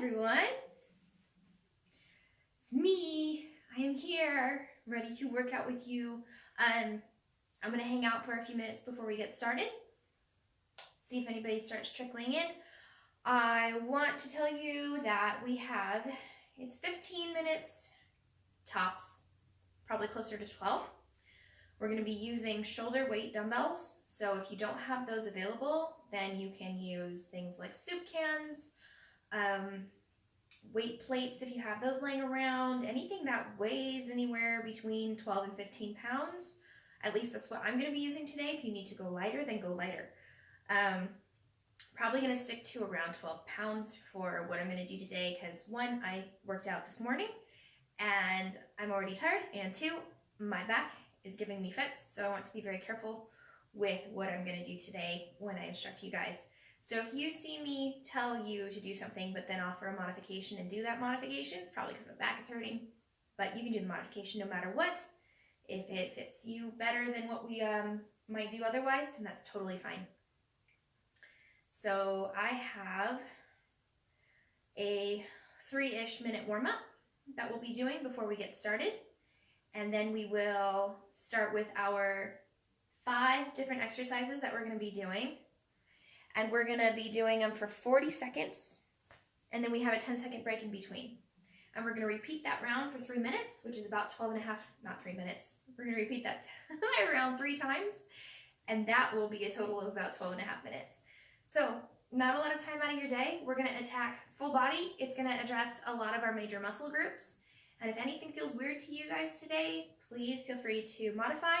everyone. It's me. I am here, ready to work out with you. I'm going to hang out for a few minutes before we get started. See if anybody starts trickling in. I want to tell you that it's 15 minutes tops, probably closer to 12. We're going to be using shoulder weight dumbbells. So if you don't have those available, then you can use things like soup cans, weight plates if you have those laying around, anything that weighs anywhere between 12 and 15 pounds. At least that's what I'm going to be using today. If you need to go lighter, then go lighter. Probably going to stick to around 12 pounds for what I'm going to do today because one, I worked out this morning and I'm already tired, and two, my back is giving me fits, so I want to be very careful with what I'm going to do today when I instruct you guys. So if you see me tell you to do something but then offer a modification and do that modification, it's probably because my back is hurting, but you can do the modification no matter what. If it fits you better than what we might do otherwise, then that's totally fine. So I have a 3-ish minute warm-up that we'll be doing before we get started. And then we will start with our 5 different exercises that we're going to be doing. And we're going to be doing them for 40 seconds. And then we have a 10-second break in between. And we're going to repeat that round for 3 minutes, which is about 12 and a half, not 3 minutes. We're going to repeat that round 3 times. And that will be a total of about 12 and a half minutes. So not a lot of time out of your day. We're going to attack full body. It's going to address a lot of our major muscle groups. And if anything feels weird to you guys today, please feel free to modify.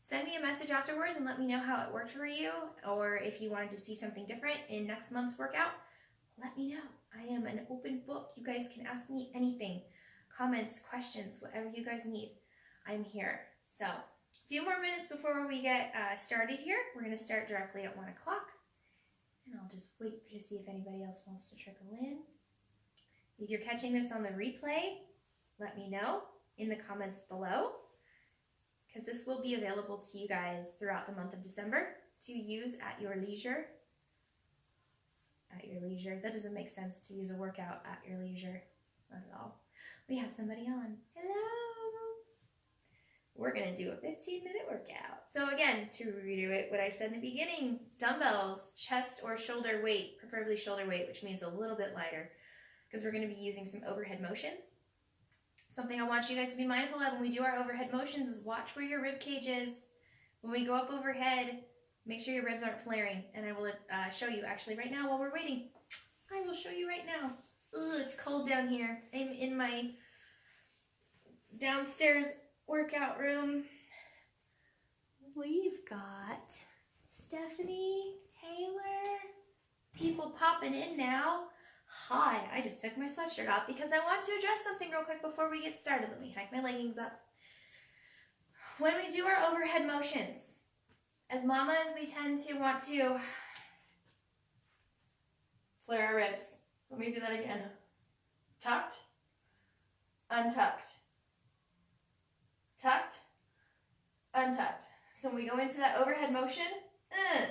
Send me a message afterwards and let me know how it worked for you, or if you wanted to see something different in next month's workout, let me know. I am an open book. You guys can ask me anything, comments, questions, whatever you guys need. I'm here. So a few more minutes before we get started here. We're going to start directly at 1 o'clock, and I'll just wait to see if anybody else wants to trickle in. If you're catching this on the replay, let me know in the comments below, because this will be available to you guys throughout the month of December to use at your leisure. At your leisure. That doesn't make sense, to use a workout at your leisure. Not at all. We have somebody on. Hello! We're going to do a 15-minute workout. So again, to reiterate what I said in the beginning, dumbbells, chest or shoulder weight, preferably shoulder weight, which means a little bit lighter, because we're going to be using some overhead motions. Something I want you guys to be mindful of when we do our overhead motions is watch where your rib cage is. When we go up overhead, make sure your ribs aren't flaring. And I will show you actually right now while we're waiting. I will show you right now. Ugh, it's cold down here. I'm in my downstairs workout room. We've got Stephanie, Taylor, people popping in now. Hi, I just took my sweatshirt off because I want to address something real quick before we get started. Let me hike my leggings up. When we do our overhead motions, as mamas, we tend to want to flare our ribs. So let me do that again. Tucked, untucked, tucked, untucked. So when we go into that overhead motion,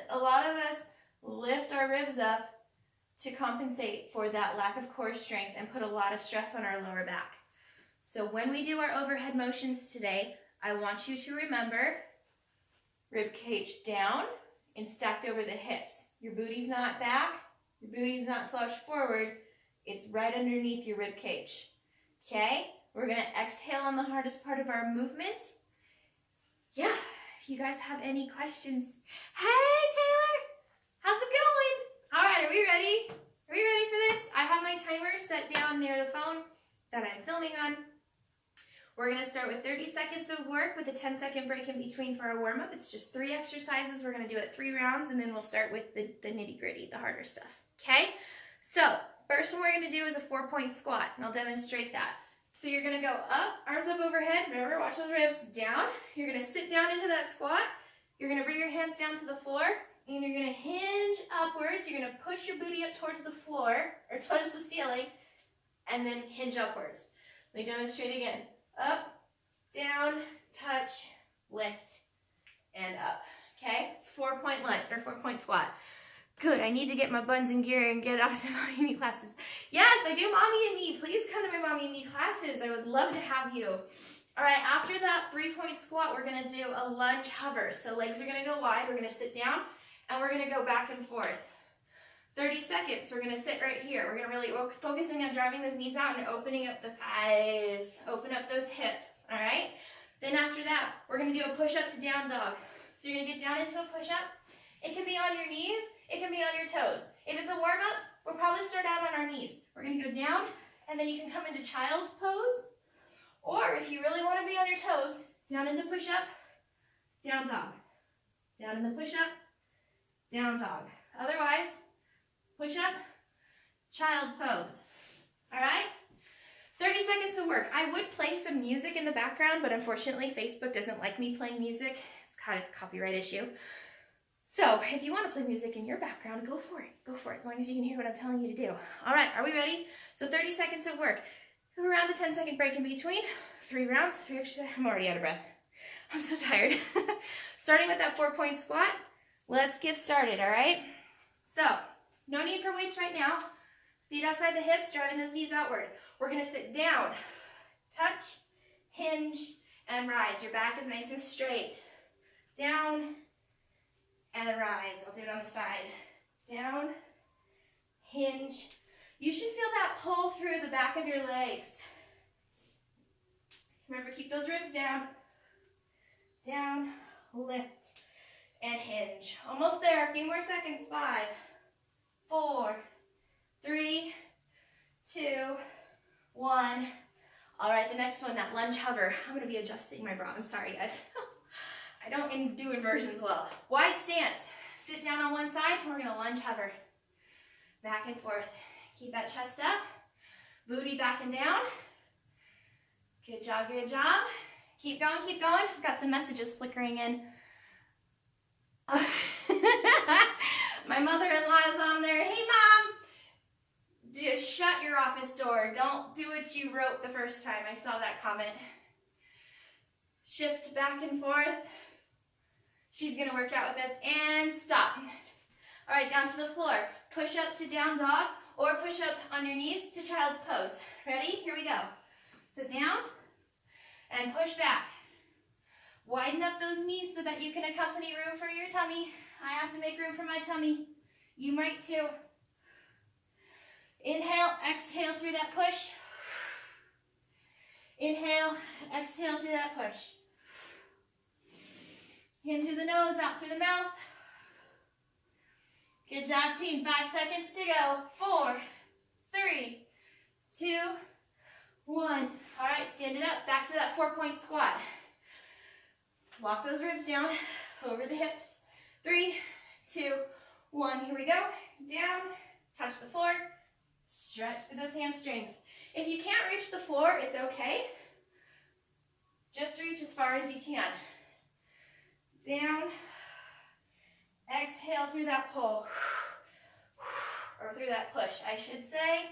a lot of us lift our ribs up to compensate for that lack of core strength and put a lot of stress on our lower back. So when we do our overhead motions today, I want you to remember rib cage down and stacked over the hips. Your booty's not back, your booty's not slouched forward, it's right underneath your rib cage. Okay, we're gonna exhale on the hardest part of our movement. Yeah, if you guys have any questions. Hey Taylor, how's it going? All right, are we ready? Are we ready for this? I have my timer set down near the phone that I'm filming on. We're going to start with 30 seconds of work with a 10-second break in between for our warm-up. It's just 3 exercises. We're going to do it 3 rounds, and then we'll start with the nitty-gritty, the harder stuff. Okay? So, first one we're going to do is a 4-point squat, and I'll demonstrate that. So you're going to go up, arms up overhead. Remember, watch those ribs. Down. You're going to sit down into that squat. You're going to bring your hands down to the floor. And you're going to hinge upwards. You're going to push your booty up towards the floor, or towards the ceiling, and then hinge upwards. Let me demonstrate again. Up, down, touch, lift, and up. Okay? 4-point lunge, or 4-point squat. Good, I need to get my buns in gear and get off to Mommy and Me classes. Yes, I do Mommy and Me. Please come to my Mommy and Me classes. I would love to have you. All right, after that 3-point squat, we're gonna do a lunge hover. So legs are gonna go wide, we're gonna sit down, and we're gonna go back and forth. 30 seconds, we're gonna sit right here. We're gonna really focusing on driving those knees out and opening up the thighs, open up those hips, all right? Then after that, we're gonna do a push-up to down dog. So you're gonna get down into a push-up. It can be on your knees, it can be on your toes. If it's a warm-up, we'll probably start out on our knees. We're gonna go down, and then you can come into child's pose, or if you really wanna be on your toes, down in the push-up, down dog. Down in the push-up, down dog. Otherwise, push-up, child's pose. All right? 30 seconds of work. I would play some music in the background, but unfortunately, Facebook doesn't like me playing music. It's kind of a copyright issue. So if you want to play music in your background, go for it. Go for it, as long as you can hear what I'm telling you to do. All right, are we ready? So 30 seconds of work. Around a 10-second break in between. 3 rounds, 3 exercises. I'm already out of breath. I'm so tired. Starting with that 4-point squat. Let's get started, all right? So, no need for weights right now. Feet outside the hips, driving those knees outward. We're gonna sit down, touch, hinge, and rise. Your back is nice and straight. Down, and rise. I'll do it on the side. Down, hinge. You should feel that pull through the back of your legs. Remember, keep those ribs down. Down, lift, and hinge. Almost there. A few more seconds. 5, 4, 3, 2, 1. All right, the next one, that lunge hover. I'm going to be adjusting my bra. I'm sorry, guys. I don't do inversions well. Wide stance. Sit down on one side, and we're going to lunge hover. Back and forth. Keep that chest up. Booty back and down. Good job, good job. Keep going, keep going. I've got some messages flickering in. My mother-in-law is on there. Hey, Mom! Just shut your office door. Don't do what you wrote the first time. I saw that comment. Shift back and forth. She's going to work out with us. And stop. All right, down to the floor. Push up to down dog or push up on your knees to child's pose. Ready? Here we go. Sit down and push back. Widen up those knees so that you can accompany room for your tummy. I have to make room for my tummy. You might too. Inhale, exhale through that push. Inhale, exhale through that push. In through the nose, out through the mouth. Good job, team. 5 seconds to go. 4, 3, 2, 1. All right, stand it up. Back to that 4-point squat. Walk those ribs down over the hips. 3, 2, 1. Here we go. Down, touch the floor. Stretch through those hamstrings. If you can't reach the floor, it's okay. Just reach as far as you can. Down. Exhale through that pull. Or through that push, I should say.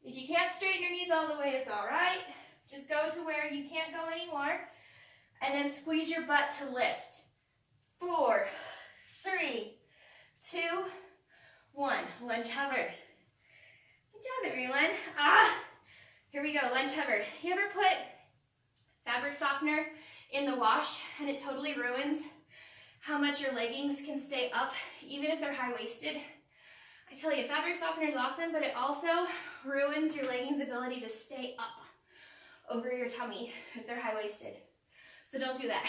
If you can't straighten your knees all the way, it's all right. Just go to where you can't go anymore. And then squeeze your butt to lift. 4, 3, 2, 1. Lunge hover. Good job, everyone. Here we go, lunge hover. You ever put fabric softener in the wash and it totally ruins how much your leggings can stay up, even if they're high-waisted? I tell you, fabric softener is awesome, but it also ruins your leggings' ability to stay up over your tummy if they're high-waisted. So don't do that.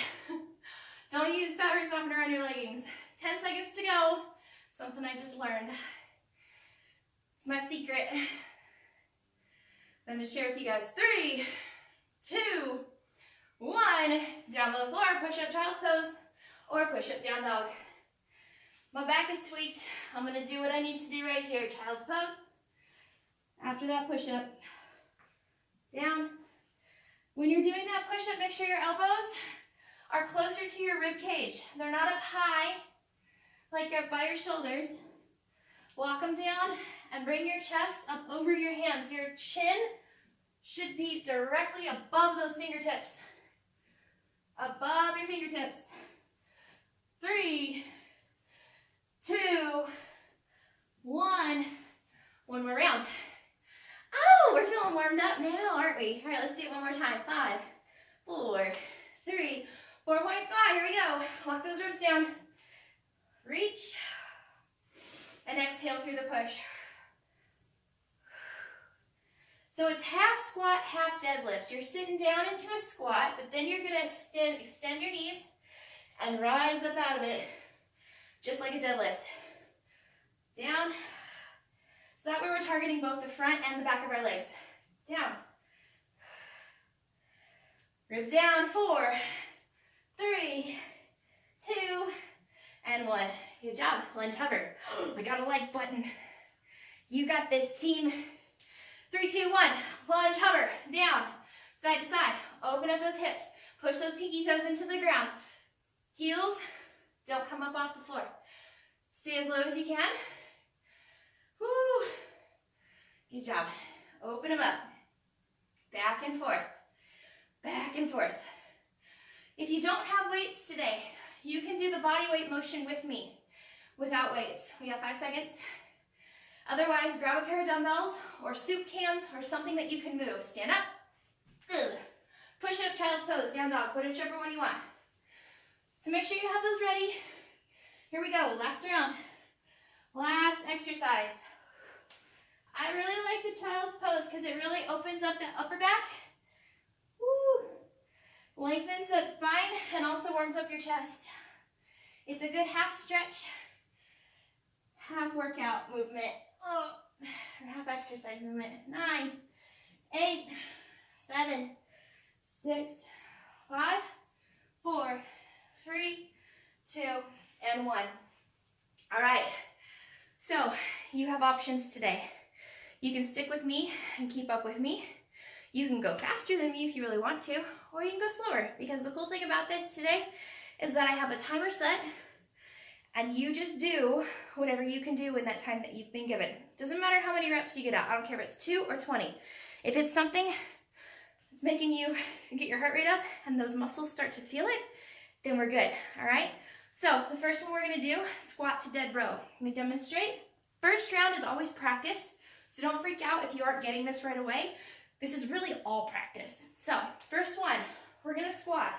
Don't use fabric softener on your leggings. 10 seconds to go. Something I just learned. It's my secret. I'm going to share with you guys. 3, 2, 1. Down to the floor, push up child's pose, or push up down dog. My back is tweaked. I'm going to do what I need to do right here. Child's pose. After that push up. Down. When you're doing that push up, make sure your elbows are closer to your rib cage. They're not up high, like you're up by your shoulders. Walk them down and bring your chest up over your hands. Your chin should be directly above those fingertips. Above your fingertips. 3, 2, Reach. And exhale through the push. So it's half squat, half deadlift. You're sitting down into a squat, but then you're gonna extend your knees and rise up out of it, just like a deadlift. Down. So that way we're targeting both the front and the back of our legs. Down. Ribs down. 4, 3, 2, and 1. Good job. Lunge hover. I got a like button. You got this, team. 3, 2, 1. Lunge hover. Down. Side to side. Open up those hips. Push those pinky toes into the ground. Heels don't come up off the floor. Stay as low as you can. Woo. Good job. Open them up. Back and forth. Back and forth. If you don't have weights today, you can do the body weight motion with me without weights. We have 5 seconds. Otherwise, grab a pair of dumbbells or soup cans or something that you can move. Stand up. Ugh. Push up, child's pose, down dog, whichever one you want. So make sure you have those ready. Here we go, last round. Last exercise. I really like the child's pose because it really opens up the upper back. Woo. Lengthens that spine and also warms up your chest. It's a good half stretch, half workout movement. Oh, or half exercise movement. 9, 8, 7, 6, 5, 4, 3, 2, and 1. All right, so you have options today. You can stick with me and keep up with me. You can go faster than me if you really want to, or you can go slower, because the cool thing about this today is that I have a timer set, and you just do whatever you can do in that time that you've been given. Doesn't matter how many reps you get out. I don't care if it's 2 or 20. If it's something that's making you get your heart rate up and those muscles start to feel it, then we're good, all right? So the first one we're gonna do, squat to dead row. Let me demonstrate. First round is always practice, so don't freak out if you aren't getting this right away. This is really all practice. So first one, we're gonna squat.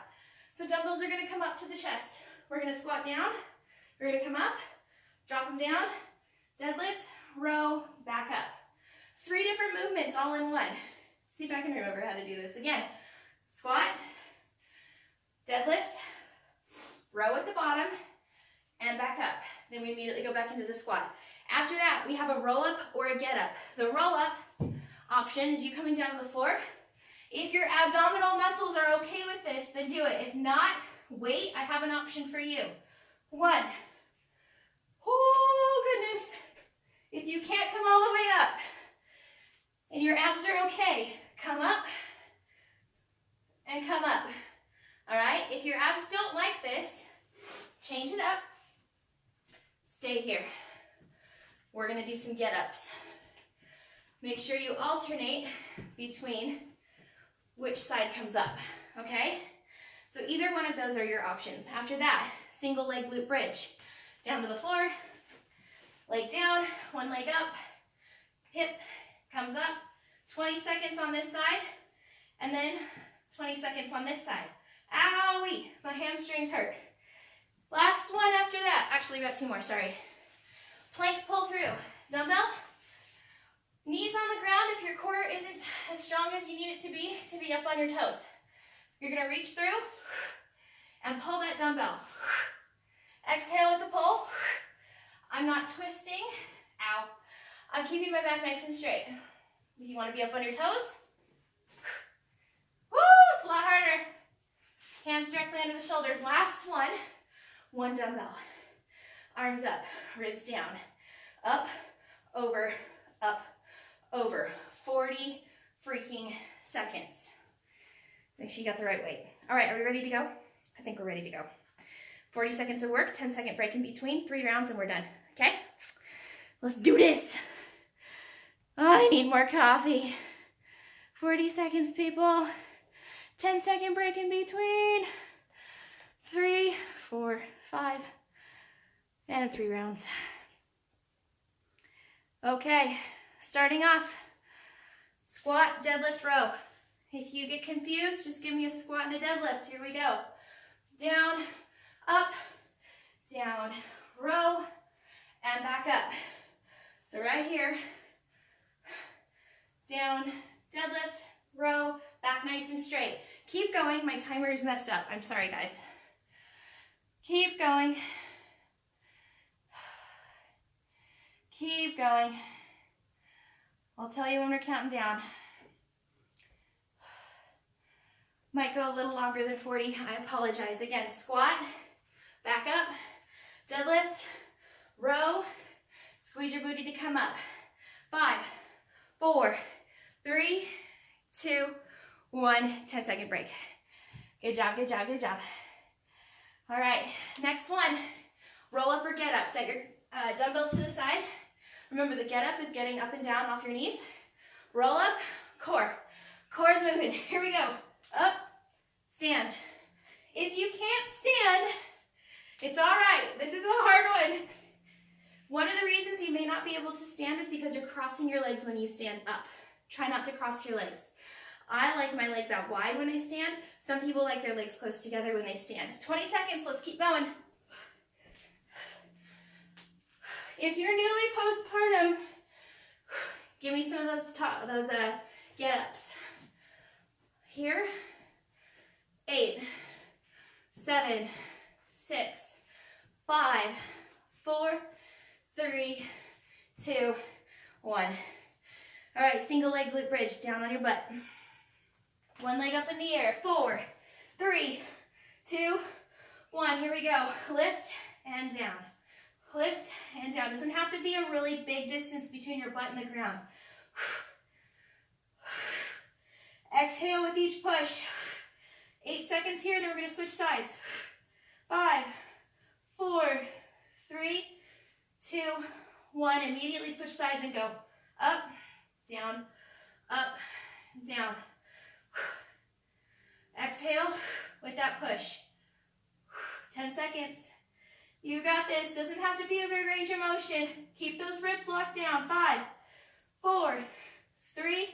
So dumbbells are gonna come up to the chest. We're gonna squat down, we're gonna come up, drop them down, deadlift, row, back up. 3 different movements all in one. See if I can remember how to do this. Again, squat, deadlift, row at the bottom, and back up. Then we immediately go back into the squat. After that, we have a roll up or a get up. The roll up option is you coming down to the floor. If your abdominal muscles are okay with this, then do it. If not, wait, I have an option for you. 1. Oh, goodness. If you can't come all the way up and your abs are okay, come up and come up. All right? If your abs don't like this, change it up. Stay here. We're going to do some get-ups. Make sure you alternate between which side comes up, okay? So either one of those are your options. After that, single leg glute bridge. Down to the floor, leg down, one leg up, hip comes up, 20 seconds on this side, and then 20 seconds on this side. Owie, my hamstrings hurt. Last one after that. Actually, we got 2 more, sorry. Plank pull through. Dumbbell, knees on the ground if your core isn't as strong as you need it to be up on your toes. You're gonna reach through and pull that dumbbell. Exhale with the pull. I'm not twisting. Ow. I'm keeping my back nice and straight. If you want to be up on your toes, woo, it's a lot harder. Hands directly under the shoulders. Last one. 1 dumbbell. Arms up, ribs down. Up, over, up, over. 40 freaking seconds. Make sure you got the right weight. All right, are we ready to go? I think we're ready to go. 40 seconds of work, 10-second break in between, 3 rounds, and we're done, okay? Let's do this. Oh, I need more coffee. 40 seconds, people. 10-second break in between. 3, 4, 5, and 3 rounds. Okay, starting off. Squat, deadlift, row. If you get confused, just give me a squat and a deadlift. Here we go. Down, up, down, row, back up. So right here, down, deadlift, row, back nice and straight. Keep going. My timer is messed up. I'm sorry, guys. Keep going. Keep going. I'll tell you when we're counting down. Might go a little longer than 40. I apologize. Again, squat, back up, deadlift, row, squeeze your booty to come up. 5, 4, 3, 2, 1. 10-second break. Good job, good job, good job. All right, next one. Roll up or get up. Set your dumbbells to the side. Remember, the get up is getting up and down off your knees. Roll up, core. Core is moving. Here we go. Up, stand. If you can't stand, it's all right. This is a hard one. One of the reasons you may not be able to stand is because you're crossing your legs when you stand up. Try not to cross your legs. I like my legs out wide when I stand. Some people like their legs close together when they stand. 20 seconds, let's keep going. If you're newly postpartum, give me some of those get-ups. Here, 8, 7, 6, 5, 4, 3, 2, 1. All right, single leg glute bridge, down on your butt. One leg up in the air. 4, 3, 2, 1. Here we go. Lift and down. Lift and down. Doesn't have to be a really big distance between your butt and the ground. Exhale with each push. 8 seconds here, then we're going to switch sides. 5, 4, 3, 2, 1. Immediately switch sides and go up, down, down. Exhale with that push. 10 seconds. You got this. Doesn't have to be a big range of motion. Keep those ribs locked down. 5, 4, 3,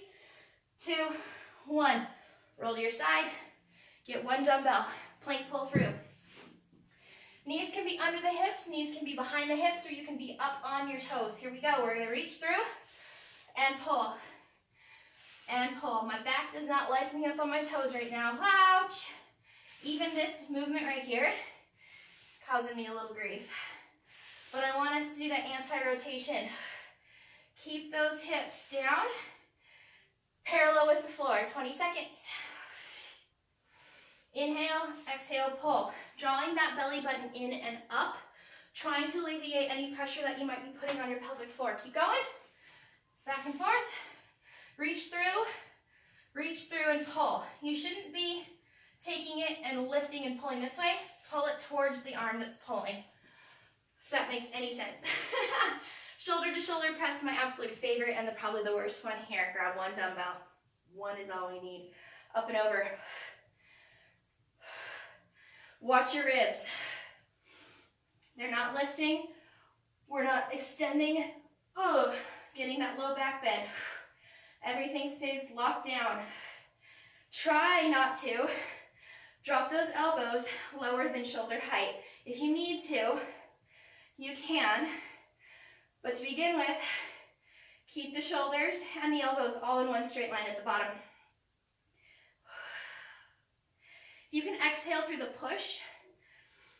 2, 1. Roll to your side. Get one dumbbell. Plank pull through. Knees can be under the hips. Knees can be behind the hips, or you can be up on your toes. Here we go. We're going to reach through and pull. And pull. My back does not like me up on my toes right now. Ouch. Even this movement right here causing me a little grief. But I want us to do that anti-rotation. Keep those hips down, parallel with the floor. 20 seconds. Inhale, exhale, pull. Drawing that belly button in and up, trying to alleviate any pressure that you might be putting on your pelvic floor. Keep going. Back and forth. Reach through and pull. You shouldn't be taking it and lifting and pulling this way. Pull it towards the arm that's pulling. If that makes any sense. Shoulder to shoulder press, my absolute favorite and probably the worst one here. Grab one dumbbell. One is all we need. Up and over. Watch your ribs. They're not lifting. We're not extending. Getting that low back bend. Everything stays locked down. Try not to drop those elbows lower than shoulder height. If you need to, you can. But to begin with, keep the shoulders and the elbows all in one straight line at the bottom. You can exhale through the push.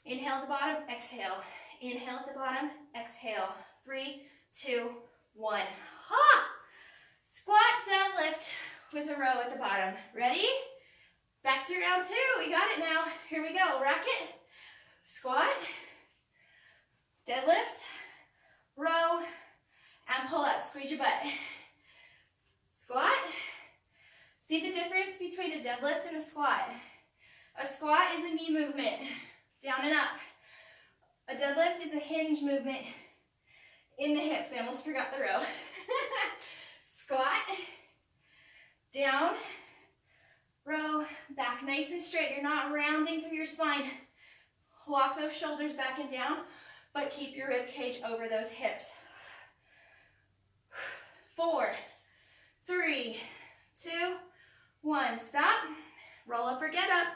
Inhale at the bottom, exhale. Inhale at the bottom, exhale. 3, 2, 1. Ha! Squat, deadlift with a row at the bottom. Ready? Back to round 2. We got it now. Here we go. Rack it. Squat, deadlift, row, and pull up. Squeeze your butt. Squat. See the difference between a deadlift and a squat? A squat is a knee movement, down and up. A deadlift is a hinge movement in the hips. I almost forgot the row. Squat, down, row, back nice and straight. You're not rounding through your spine. Lock those shoulders back and down, but keep your rib cage over those hips. 4, 3, 2, 1. Stop. Roll up or get up.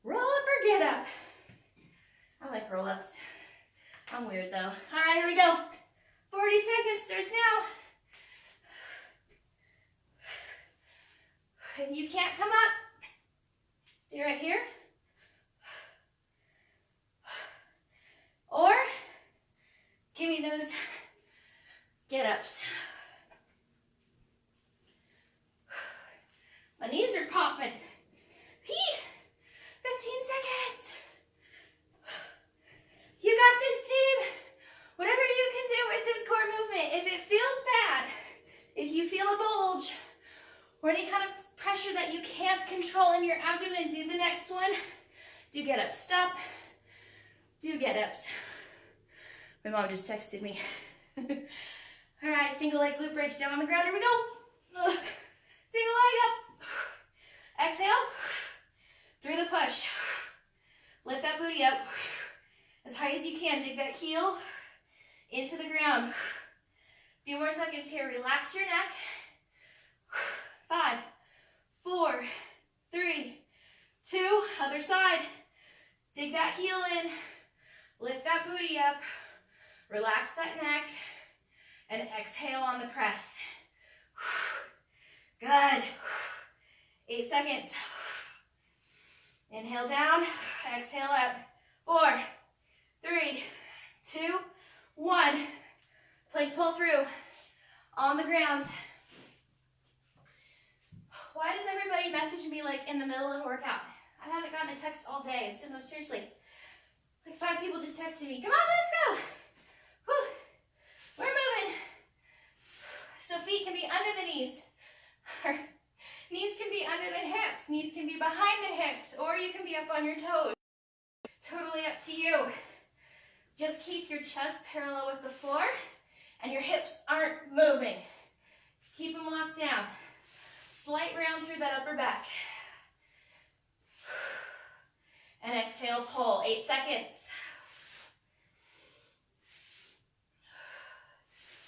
Roll up or get up. I like roll-ups. I'm weird though. All right, here we go. 40 seconds starts now. If you can't come up, stay right here. Or give me those get-ups. My knees are popping. 15 seconds. You got this, team. Whatever you can do with this core movement. If it feels bad, if you feel a bulge, or any kind of pressure that you can't control in your abdomen, do the next one. Do get-ups. Stop. Do get-ups. My mom just texted me. All right, single leg glute bridge down on the ground. Here we go. Single leg up. Exhale. Through the push. Lift that booty up as high as you can. Dig that heel into the ground. A few more seconds here. Relax your neck. 5, 4, 3, 2. Other side. Dig that heel in. Lift that booty up. Relax that neck. And exhale on the press. Good. 8 seconds. Inhale down. Exhale up. 4, 3, 2, 1. Plank pull through. On the ground. Why does everybody message me like in the middle of a workout? I haven't gotten a text all day. And so, no, seriously. Like 5 people just texted me. Come on, let's go. Whew. We're moving. So feet can be under the knees. Or knees can be under the hips. Knees can be behind the hips. Or you can be up on your toes. Totally up to you. Just keep your chest parallel with the floor. And your hips aren't moving. Keep them locked down. Slight round through that upper back. And exhale, pull. 8 seconds.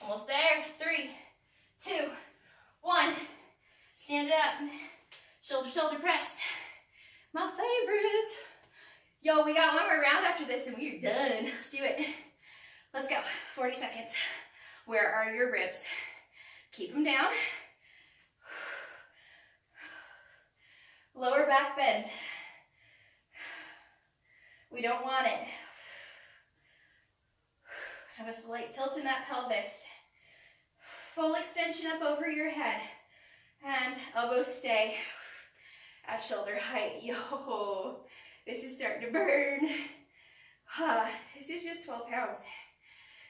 Almost there. 3, 2, 1. Stand it up. Shoulder, shoulder press. My favorite. Yo, we got one more round after this and we're done. Let's do it. Let's go. 40 seconds. Where are your ribs? Keep them down. Lower back bend. We don't want it. Have a slight tilt in that pelvis. Full extension up over your head. And elbows stay at shoulder height. Yo, this is starting to burn. This is just 12 pounds.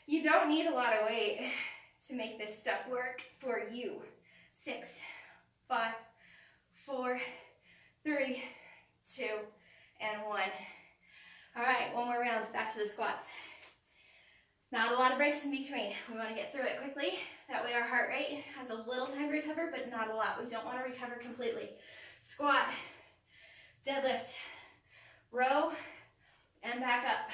You don't need a lot of weight to make this stuff work for you. 6, 5, 4, 3, 2, and 1. All right, one more round, back to the squats. Not a lot of breaks in between. We want to get through it quickly. That way our heart rate has a little time to recover, but not a lot. We don't want to recover completely. Squat, deadlift, row, and back up.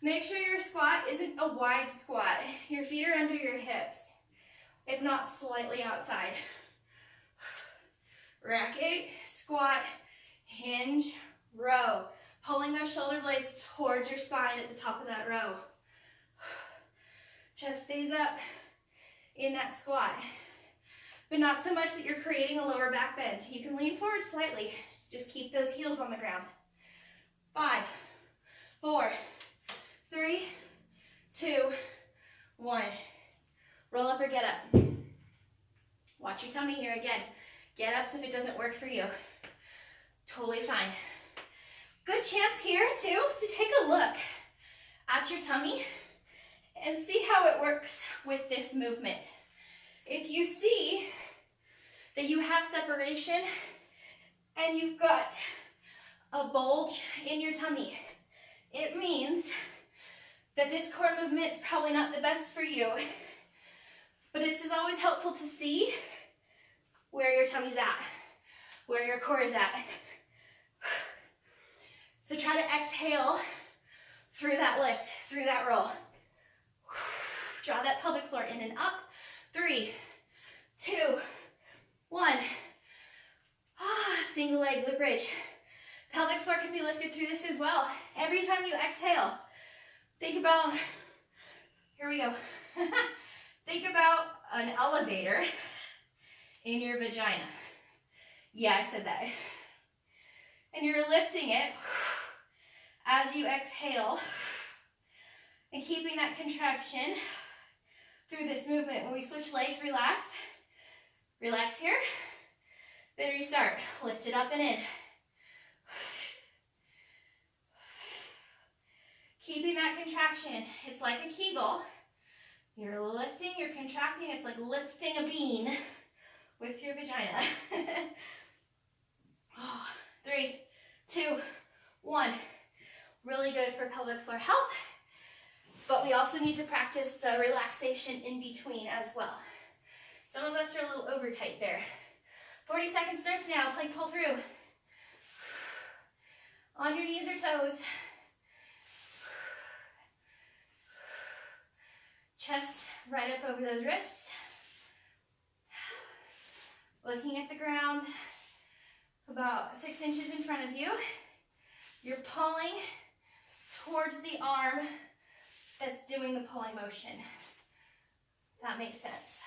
Make sure your squat isn't a wide squat. Your feet are under your hips, if not slightly outside. Rack 8, squat, hinge, row. Pulling those shoulder blades towards your spine at the top of that row. Chest stays up in that squat, but not so much that you're creating a lower back bend. You can lean forward slightly. Just keep those heels on the ground. 5, 4, 3, 2, 1. Roll up or get up. Watch your tummy here again. Get ups if it doesn't work for you. Totally fine. Good chance here too to take a look at your tummy and see how it works with this movement. If you see that you have separation and you've got a bulge in your tummy, it means that this core movement is probably not the best for you. But it's always helpful to see where your tummy's at, where your core is at. So try to exhale through that lift, through that roll. Draw that pelvic floor in and up. 3, 2, 1. Single leg glute bridge. Pelvic floor can be lifted through this as well. Every time you exhale, Think about, here we go. Think about an elevator in your vagina. Yeah, I said that. And you're lifting it as you exhale and keeping that contraction through this movement. When we switch legs, relax. Relax here. Then restart. Lift it up and in. Keeping that contraction. It's like a Kegel. You're lifting, you're contracting. It's like lifting a bean with your vagina. 3, 2, 1. Really good for pelvic floor health. But we also need to practice the relaxation in between as well. Some of us are a little over tight there. 40 seconds starts now. Plank pull through. On your knees or toes. Chest right up over those wrists. Looking at the ground about 6 inches in front of you. You're pulling towards the arm that's doing the pulling motion. That makes sense.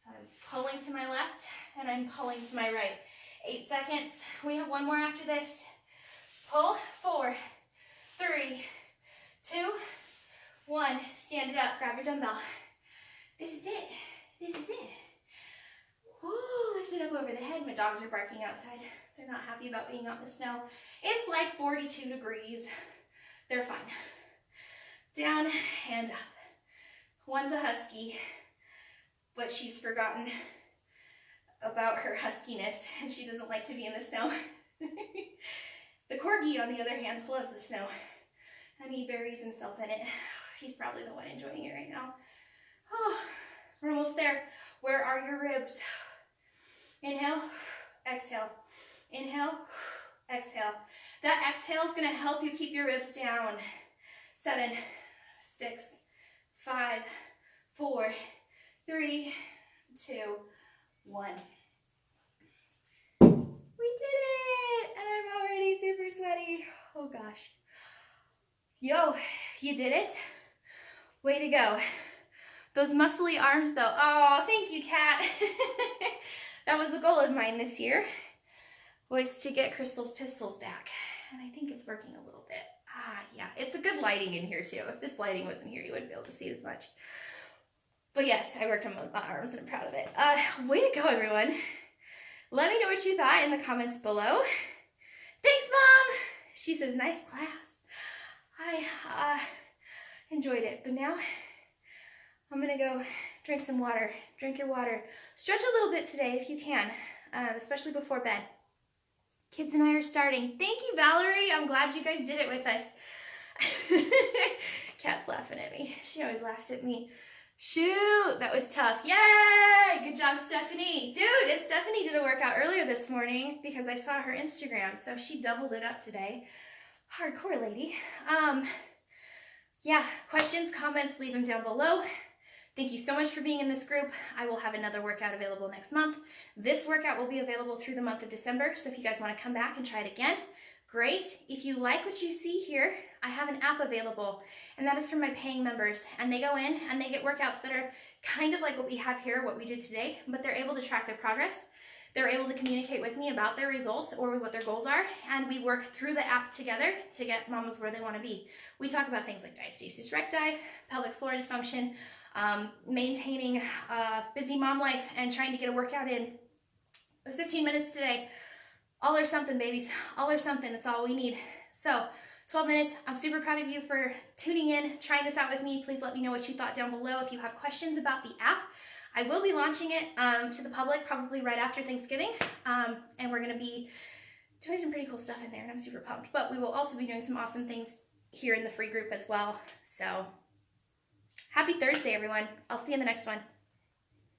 So I'm pulling to my left and I'm pulling to my right. 8 seconds. We have one more after this. Pull. 4, 3, 2, 1. Stand it up. Grab your dumbbell. This is it. This is it. Woo, lift it up over the head. My dogs are barking outside. They're not happy about being out in the snow. It's like 42 degrees. They're fine. Down and up. One's a husky, but she's forgotten about her huskiness and she doesn't like to be in the snow. The corgi, on the other hand, loves the snow and he buries himself in it. He's probably the one enjoying it right now. Oh, we're almost there. Where are your ribs? Inhale, exhale. Inhale, exhale. That exhale is going to help you keep your ribs down. 7, 6, 5, 4, 3, 2, 1. We did it! And I'm already super sweaty. Oh gosh. Yo, you did it. Way to go. Those muscly arms though. Oh, thank you, Kat. That was the goal of mine this year, was to get Crystal's pistols back. And I think it's working a little bit. Yeah, it's a good lighting in here too. If this lighting wasn't here, you wouldn't be able to see it as much. But yes, I worked on my arms and I'm proud of it. Way to go, everyone. Let me know what you thought in the comments below. Thanks, Mom. She says, nice class. I enjoyed it, but now I'm gonna go drink some water. Drink your water. Stretch a little bit today if you can, especially before bed. Kids and I are starting. Thank you, Valerie. I'm glad you guys did it with us. Kat's laughing at me. She always laughs at me. Shoot, that was tough. Yay! Good job, Stephanie. Dude, and Stephanie did a workout earlier this morning because I saw her Instagram, so she doubled it up today. Hardcore lady. Yeah, questions, comments, leave them down below. Thank you so much for being in this group. I will have another workout available next month. This workout will be available through the month of December, so if you guys want to come back and try it again, great. If you like what you see here, I have an app available, and that is for my paying members. And they go in and they get workouts that are kind of like what we have here, what we did today, but they're able to track their progress. They're able to communicate with me about their results or what their goals are, and we work through the app together to get mamas where they want to be. We talk about things like diastasis recti, pelvic floor dysfunction, maintaining a busy mom life, and trying to get a workout in. It was 15 minutes today. All or something, babies. All or something. That's all we need. So 12 minutes. I'm super proud of you for tuning in, trying this out with me. Please let me know what you thought down below. If you have questions about the app, I will be launching it to the public probably right after Thanksgiving. And we're going to be doing some pretty cool stuff in there, and I'm super pumped. But we will also be doing some awesome things here in the free group as well. So happy Thursday, everyone. I'll see you in the next one.